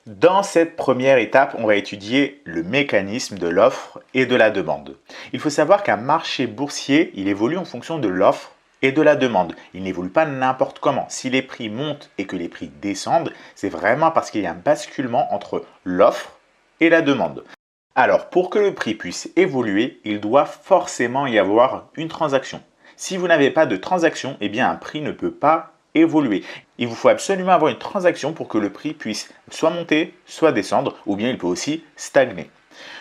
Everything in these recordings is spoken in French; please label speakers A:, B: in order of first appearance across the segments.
A: Dans cette première étape, on va étudier le mécanisme de l'offre et de la demande. Il faut savoir qu'un marché boursier, il évolue en fonction de l'offre et de la demande. Il n'évolue pas n'importe comment. Si les prix montent et que les prix descendent, c'est vraiment parce qu'il y a un basculement entre l'offre et la demande. Alors, pour que le prix puisse évoluer, il doit forcément y avoir une transaction. Si vous n'avez pas de transaction, eh bien un prix ne peut pas évoluer. Il vous faut absolument avoir une transaction pour que le prix puisse soit monter, soit descendre, ou bien il peut aussi stagner.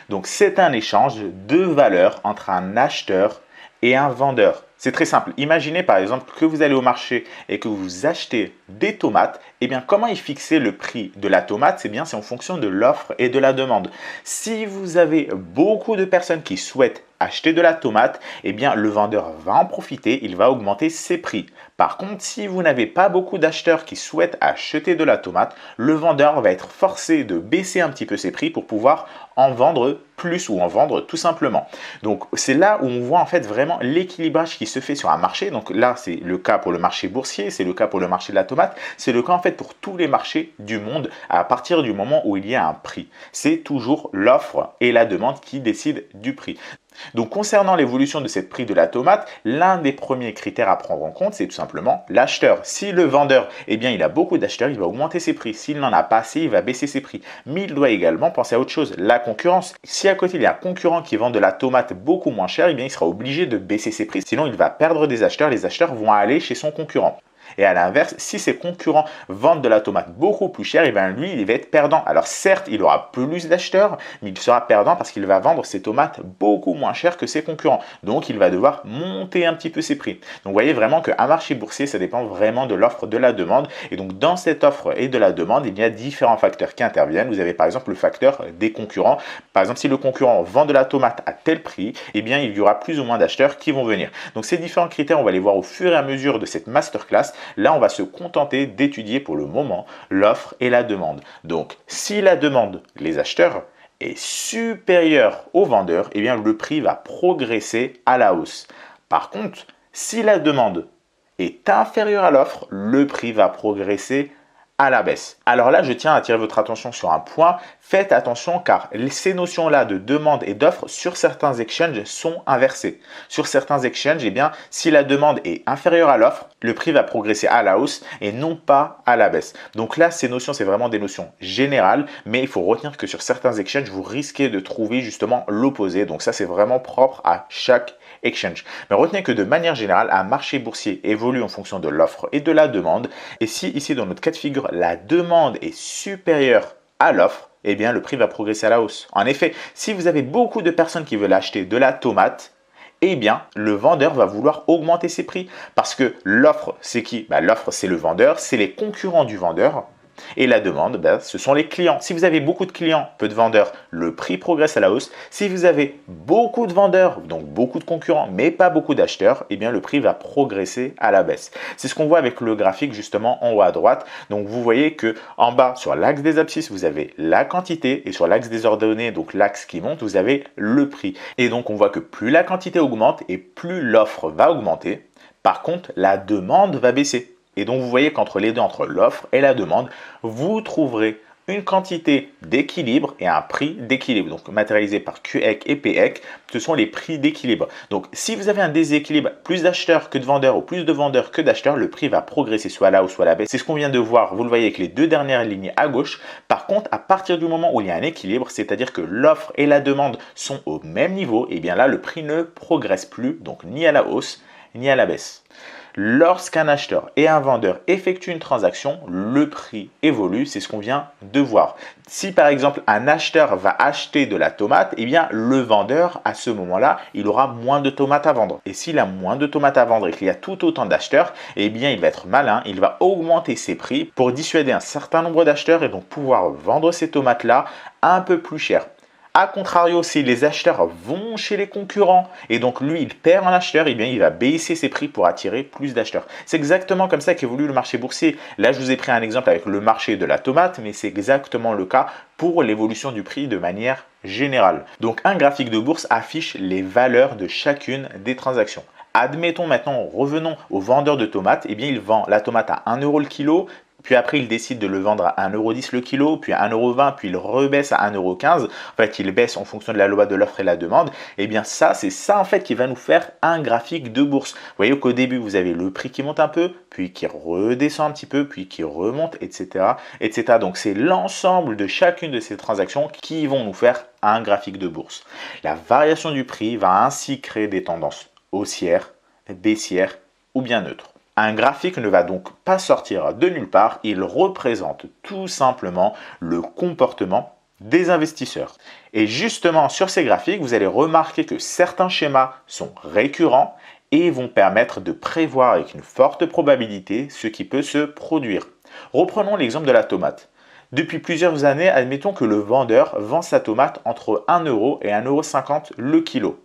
A: Donc c'est un échange de valeurs entre un acheteur et un vendeur. C'est très simple. Imaginez par exemple que vous allez au marché et que vous achetez des tomates. Eh bien, comment est fixé le prix de la tomate? C'est en fonction de l'offre et de la demande. Si vous avez beaucoup de personnes qui souhaitent acheter de la tomate, eh bien, le vendeur va en profiter, il va augmenter ses prix. Par contre, si vous n'avez pas beaucoup d'acheteurs qui souhaitent acheter de la tomate, le vendeur va être forcé de baisser un petit peu ses prix pour pouvoir en vendre plus ou en vendre tout simplement. Donc, c'est là où on voit en fait vraiment l'équilibrage qui se fait sur un marché. Donc là, c'est le cas pour le marché boursier, c'est le cas pour le marché de la tomate, c'est le cas en fait pour tous les marchés du monde à partir du moment où il y a un prix. C'est toujours l'offre et la demande qui décident du prix. Donc concernant l'évolution de cette prix de la tomate, l'un des premiers critères à prendre en compte, c'est tout simplement l'acheteur. Si le vendeur, il a beaucoup d'acheteurs, il va augmenter ses prix. S'il n'en a pas assez, il va baisser ses prix. Mais il doit également penser à autre chose, la concurrence. Si à côté il y a un concurrent qui vend de la tomate beaucoup moins cher, il sera obligé de baisser ses prix, sinon il va perdre des acheteurs. Les acheteurs vont aller chez son concurrent. Et à l'inverse, si ses concurrents vendent de la tomate beaucoup plus cher, lui, il va être perdant. Alors certes, il aura plus d'acheteurs, mais il sera perdant parce qu'il va vendre ses tomates beaucoup moins cher que ses concurrents. Donc, il va devoir monter un petit peu ses prix. Donc, vous voyez vraiment qu'un marché boursier, ça dépend vraiment de l'offre, de la demande. Et donc, dans cette offre et de la demande, il y a différents facteurs qui interviennent. Vous avez par exemple le facteur des concurrents. Par exemple, si le concurrent vend de la tomate à tel prix, il y aura plus ou moins d'acheteurs qui vont venir. Donc, ces différents critères, on va les voir au fur et à mesure de cette masterclass. Là, on va se contenter d'étudier pour le moment l'offre et la demande. Donc, si la demande, les acheteurs, est supérieure aux vendeurs, le prix va progresser à la hausse. Par contre, si la demande est inférieure à l'offre, le prix va progresser à la baisse. Alors là, je tiens à attirer votre attention sur un point. Faites attention car ces notions-là de demande et d'offre sur certains exchanges sont inversées. Sur certains exchanges, si la demande est inférieure à l'offre, le prix va progresser à la hausse et non pas à la baisse. Donc là, ces notions, c'est vraiment des notions générales, mais il faut retenir que sur certains exchanges, vous risquez de trouver justement l'opposé. Donc ça, c'est vraiment propre à chaque exchange. Mais retenez que de manière générale, un marché boursier évolue en fonction de l'offre et de la demande. Et si ici, dans notre cas de figure, la demande est supérieure à l'offre, le prix va progresser à la hausse. En effet, si vous avez beaucoup de personnes qui veulent acheter de la tomate, le vendeur va vouloir augmenter ses prix parce que l'offre, c'est qui? L'offre, c'est le vendeur, c'est les concurrents du vendeur. Et la demande, ce sont les clients. Si vous avez beaucoup de clients, peu de vendeurs, le prix progresse à la hausse. Si vous avez beaucoup de vendeurs, donc beaucoup de concurrents, mais pas beaucoup d'acheteurs, le prix va progresser à la baisse. C'est ce qu'on voit avec le graphique justement en haut à droite. Donc vous voyez que en bas, sur l'axe des abscisses, vous avez la quantité et sur l'axe des ordonnées, donc l'axe qui monte, vous avez le prix. Et donc on voit que plus la quantité augmente et plus l'offre va augmenter. Par contre, la demande va baisser. Et donc, vous voyez qu'entre les deux, entre l'offre et la demande, vous trouverez une quantité d'équilibre et un prix d'équilibre. Donc, matérialisé par QEC et PEC, ce sont les prix d'équilibre. Donc, si vous avez un déséquilibre, plus d'acheteurs que de vendeurs ou plus de vendeurs que d'acheteurs, le prix va progresser soit à la hausse, soit à la baisse. C'est ce qu'on vient de voir, vous le voyez avec les deux dernières lignes à gauche. Par contre, à partir du moment où il y a un équilibre, c'est-à-dire que l'offre et la demande sont au même niveau, là, le prix ne progresse plus, donc ni à la hausse, ni à la baisse. Lorsqu'un acheteur et un vendeur effectuent une transaction, le prix évolue, c'est ce qu'on vient de voir. Si par exemple un acheteur va acheter de la tomate, le vendeur à ce moment-là, il aura moins de tomates à vendre. Et s'il a moins de tomates à vendre et qu'il y a tout autant d'acheteurs, il va être malin, il va augmenter ses prix pour dissuader un certain nombre d'acheteurs et donc pouvoir vendre ces tomates-là un peu plus cher. A contrario, si les acheteurs vont chez les concurrents et donc lui, il perd un acheteur, il va baisser ses prix pour attirer plus d'acheteurs. C'est exactement comme ça qu'évolue le marché boursier. Là, je vous ai pris un exemple avec le marché de la tomate, mais c'est exactement le cas pour l'évolution du prix de manière générale. Donc, un graphique de bourse affiche les valeurs de chacune des transactions. Admettons maintenant, revenons au vendeur de tomates, il vend la tomate à 1 € le kilo. puis après il décide de le vendre à 1,10 € le kilo, puis à 1,20 €, puis il rebaisse à 1,15 €, en fait il baisse en fonction de la loi de l'offre et la demande, et bien ça, c'est ça en fait qui va nous faire un graphique de bourse. Vous voyez qu'au début, vous avez le prix qui monte un peu, puis qui redescend un petit peu, puis qui remonte, etc. etc. Donc c'est l'ensemble de chacune de ces transactions qui vont nous faire un graphique de bourse. La variation du prix va ainsi créer des tendances haussières, baissières ou bien neutres. Un graphique ne va donc pas sortir de nulle part, il représente tout simplement le comportement des investisseurs. Et justement, sur ces graphiques, vous allez remarquer que certains schémas sont récurrents et vont permettre de prévoir avec une forte probabilité ce qui peut se produire. Reprenons l'exemple de la tomate. Depuis plusieurs années, admettons que le vendeur vend sa tomate entre 1 € et 1,50 € le kilo.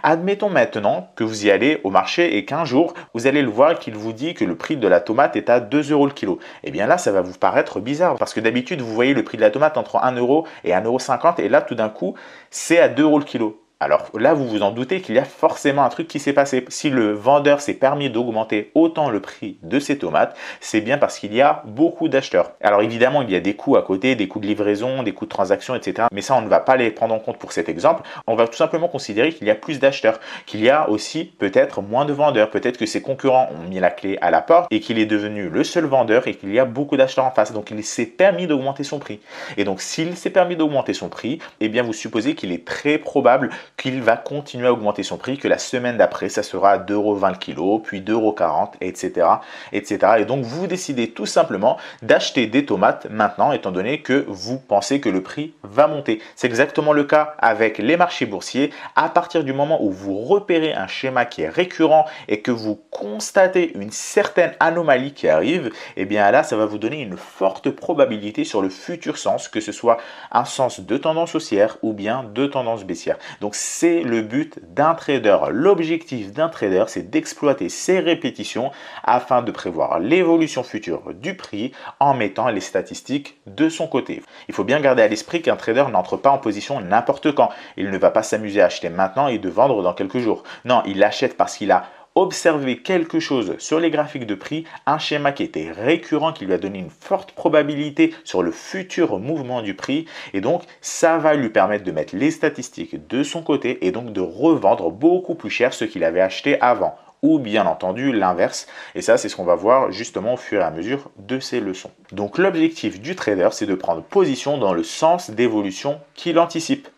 A: Admettons maintenant que vous y allez au marché et qu'un jour, vous allez le voir qu'il vous dit que le prix de la tomate est à 2 € le kilo. Eh bien là, ça va vous paraître bizarre parce que d'habitude, vous voyez le prix de la tomate entre 1 € et 1,50 € et là, tout d'un coup, c'est à 2 € le kilo. Alors là, vous vous en doutez qu'il y a forcément un truc qui s'est passé. Si le vendeur s'est permis d'augmenter autant le prix de ses tomates, c'est bien parce qu'il y a beaucoup d'acheteurs. Alors évidemment, il y a des coûts à côté, des coûts de livraison, des coûts de transaction, etc. Mais ça, on ne va pas les prendre en compte pour cet exemple. On va tout simplement considérer qu'il y a plus d'acheteurs, qu'il y a aussi peut-être moins de vendeurs. Peut-être que ses concurrents ont mis la clé à la porte et qu'il est devenu le seul vendeur et qu'il y a beaucoup d'acheteurs en face. Donc il s'est permis d'augmenter son prix. Et donc s'il s'est permis d'augmenter son prix, eh bien vous supposez qu'il est très probable qu'il va continuer à augmenter son prix, que la semaine d'après, ça sera à 2,20 € le kilo, puis 2,40 €, etc., etc. Et donc, vous décidez tout simplement d'acheter des tomates maintenant, étant donné que vous pensez que le prix va monter. C'est exactement le cas avec les marchés boursiers. À partir du moment où vous repérez un schéma qui est récurrent et que vous constatez une certaine anomalie qui arrive, eh bien là, ça va vous donner une forte probabilité sur le futur sens, que ce soit un sens de tendance haussière ou bien de tendance baissière. Donc, c'est le but d'un trader. L'objectif d'un trader, c'est d'exploiter ces répétitions afin de prévoir l'évolution future du prix en mettant les statistiques de son côté. Il faut bien garder à l'esprit qu'un trader n'entre pas en position n'importe quand. Il ne va pas s'amuser à acheter maintenant et de vendre dans quelques jours. Non, il achète parce qu'il a observer quelque chose sur les graphiques de prix, un schéma qui était récurrent, qui lui a donné une forte probabilité sur le futur mouvement du prix. Et donc, ça va lui permettre de mettre les statistiques de son côté et donc de revendre beaucoup plus cher ce qu'il avait acheté avant. Ou bien entendu l'inverse. Et ça, c'est ce qu'on va voir justement au fur et à mesure de ces leçons. Donc, l'objectif du trader, c'est de prendre position dans le sens d'évolution qu'il anticipe.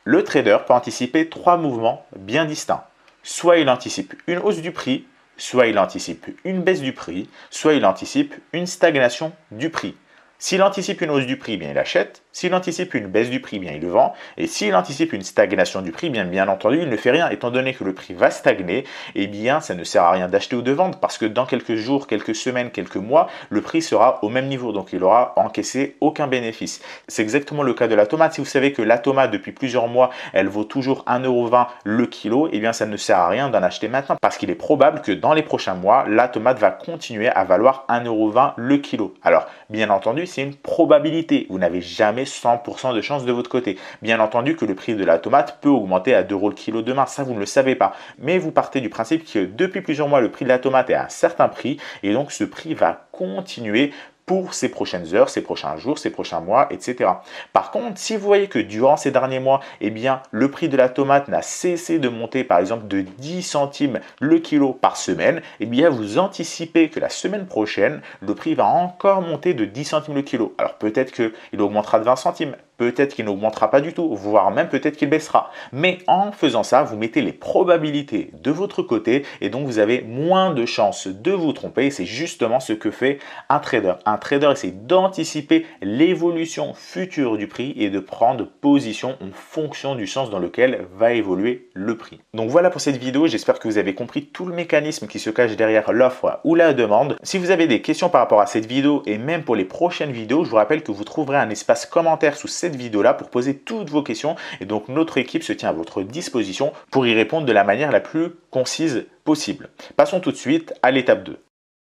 A: Le trader peut anticiper 3 mouvements bien distincts. Soit il anticipe une hausse du prix, soit il anticipe une baisse du prix, soit il anticipe une stagnation du prix. S'il anticipe une hausse du prix, bien il achète. S'il anticipe une baisse du prix, bien il vend. Et s'il anticipe une stagnation du prix, bien entendu, il ne fait rien. Étant donné que le prix va stagner, eh bien, ça ne sert à rien d'acheter ou de vendre parce que dans quelques jours, quelques semaines, quelques mois, le prix sera au même niveau. Donc, il aura encaissé aucun bénéfice. C'est exactement le cas de la tomate. Si vous savez que la tomate, depuis plusieurs mois, elle vaut toujours 1,20 € le kilo, eh bien, ça ne sert à rien d'en acheter maintenant parce qu'il est probable que dans les prochains mois, la tomate va continuer à valoir 1,20 € le kilo. Alors, bien entendu, c'est une probabilité. Vous n'avez jamais 100% de chance de votre côté. Bien entendu que le prix de la tomate peut augmenter à 2 € le kilo demain, ça vous ne le savez pas. Mais vous partez du principe que depuis plusieurs mois, le prix de la tomate est à un certain prix et donc ce prix va continuer pour ces prochaines heures, ces prochains jours, ces prochains mois, etc. Par contre, si vous voyez que durant ces derniers mois, eh bien, le prix de la tomate n'a cessé de monter, par exemple, de 10 centimes le kilo par semaine, eh bien, vous anticipez que la semaine prochaine, le prix va encore monter de 10 centimes le kilo. Alors, peut-être qu'il augmentera de 20 centimes, peut-être qu'il n'augmentera pas du tout, voire même peut-être qu'il baissera. Mais en faisant ça, vous mettez les probabilités de votre côté et donc vous avez moins de chances de vous tromper. Et c'est justement ce que fait un trader. Un trader essaie d'anticiper l'évolution future du prix et de prendre position en fonction du sens dans lequel va évoluer le prix. Donc voilà pour cette vidéo, j'espère que vous avez compris tout le mécanisme qui se cache derrière l'offre ou la demande. Si vous avez des questions par rapport à cette vidéo et même pour les prochaines vidéos, je vous rappelle que vous trouverez un espace commentaire sous cette vidéo-là pour poser toutes vos questions et donc notre équipe se tient à votre disposition pour y répondre de la manière la plus concise possible. Passons tout de suite à l'étape 2.